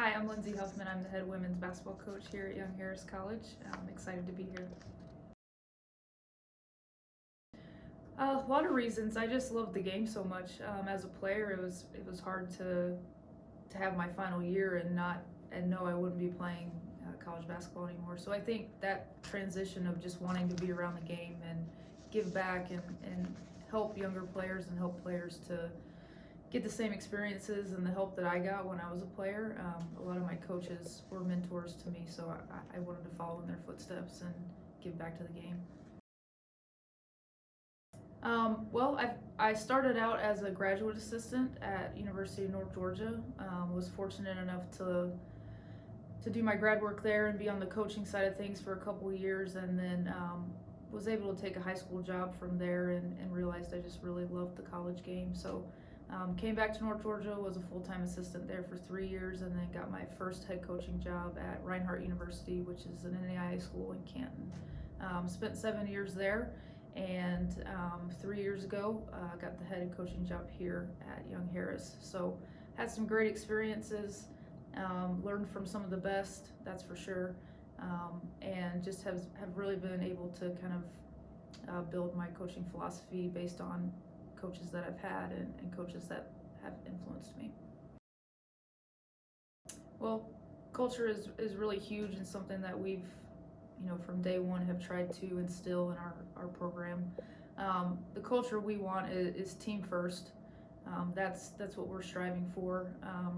Hi, I'm Lindsey Huffman. I'm the head women's basketball coach here at Young Harris College. I'm excited to be here. A lot of reasons. I just love the game so much. As a player, it was hard to have my final year and know I wouldn't be playing college basketball anymore. So I think that transition of just wanting to be around the game and give back and help younger players and help players to get the same experiences and the help that I got when I was a player. A lot of my coaches were mentors to me, so I wanted to follow in their footsteps and give back to the game. Well, I started out as a graduate assistant at University of North Georgia. Was fortunate enough to do my grad work there and be on the coaching side of things for a couple of years, and then was able to take a high school job from there and realized I just really loved the college game. So came back to North Georgia, was a full-time assistant there for 3 years, and then got my first head coaching job at Reinhardt University, which is an NAIA school in Canton. Spent 7 years there, and 3 years ago got the head coaching job here at Young Harris. So had some great experiences, learned from some of the best, that's for sure, and just have really been able to kind of build my coaching philosophy based on coaches that I've had and coaches that have influenced me. Well, culture is really huge and something that we've, from day one have tried to instill in our program. The culture we want is team first. That's what we're striving for.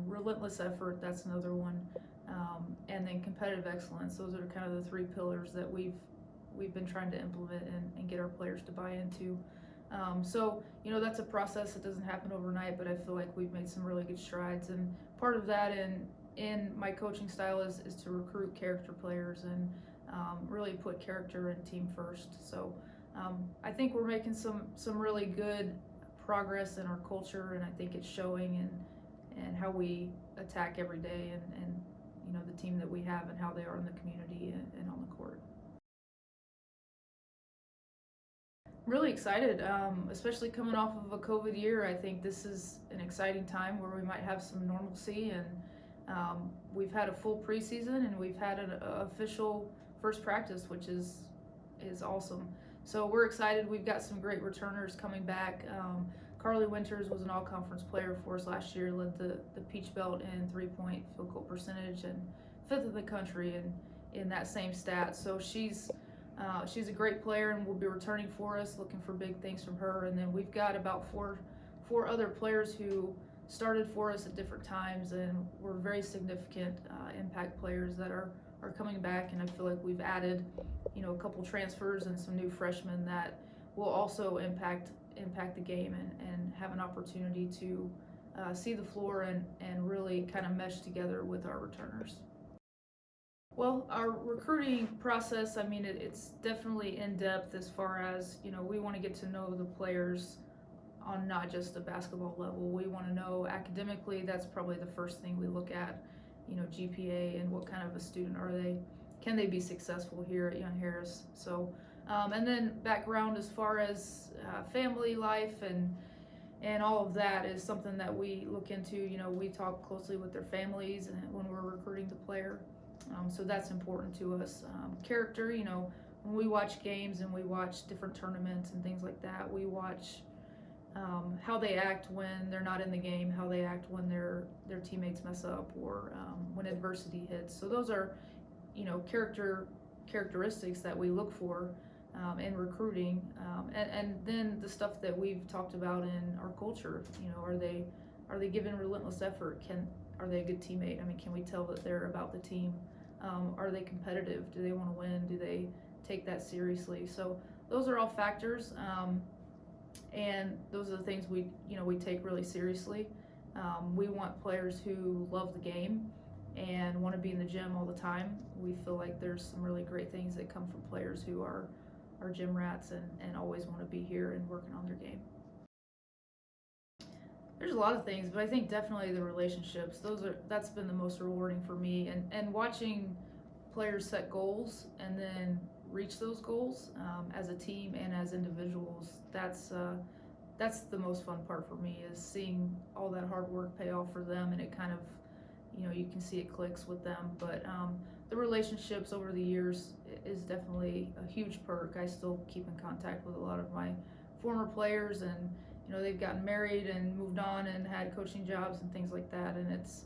Relentless effort, that's another one. And then competitive excellence. Those are kind of the 3 pillars that we've been trying to implement and get our players to buy into. So that's a process that doesn't happen overnight, but I feel like we've made some really good strides, and part of that in my coaching style is to recruit character players and really put character and team first. So I think we're making some really good progress in our culture, and I think it's showing in how we attack every day and the team that we have and how they are in the community and on the court. Really excited, especially coming off of a COVID year. I think this is an exciting time where we might have some normalcy, and we've had a full preseason and we've had an official first practice, which is awesome. So we're excited. We've got some great returners coming back. Carly Winters was an all-conference player for us last year, led the Peach Belt in 3-point field goal percentage and 5th in the country in that same stat. So she's a great player and will be returning for us, looking for big things from her. And then we've got about four other players who started for us at different times and were very significant impact players that are coming back. And I feel like we've added, a couple transfers and some new freshmen that will also impact the game and have an opportunity to see the floor and really kind of mesh together with our returners. Well, our recruiting process, it's definitely in depth as far as, we want to get to know the players on not just the basketball level. We want to know academically, that's probably the first thing we look at, GPA and what kind of a student are they. Can they be successful here at Young Harris? So, and then background as far as family life and all of that is something that we look into. We talk closely with their families and when we're recruiting the player. So that's important to us. Character, when we watch games and we watch different tournaments and things like that, we watch how they act when they're not in the game, how they act when their teammates mess up, or when adversity hits. So those are, characteristics that we look for in recruiting, and then the stuff that we've talked about in our culture. Are they given relentless effort? Are they a good teammate? Can we tell that they're about the team? Are they competitive? Do they want to win? Do they take that seriously? So those are all factors, and those are the things we take really seriously. We want players who love the game and want to be in the gym all the time. We feel like there's some really great things that come from players who are gym rats and always want to be here and working on their game. There's a lot of things, but I think definitely the relationships. That's been the most rewarding for me, and watching players set goals and then reach those goals as a team and as individuals. That's the most fun part for me, is seeing all that hard work pay off for them, and it kind of you can see it clicks with them. But the relationships over the years is definitely a huge perk. I still keep in contact with a lot of my former players, and they've gotten married and moved on and had coaching jobs and things like that. And it's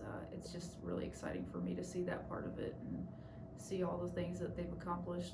just really exciting for me to see that part of it and see all the things that they've accomplished.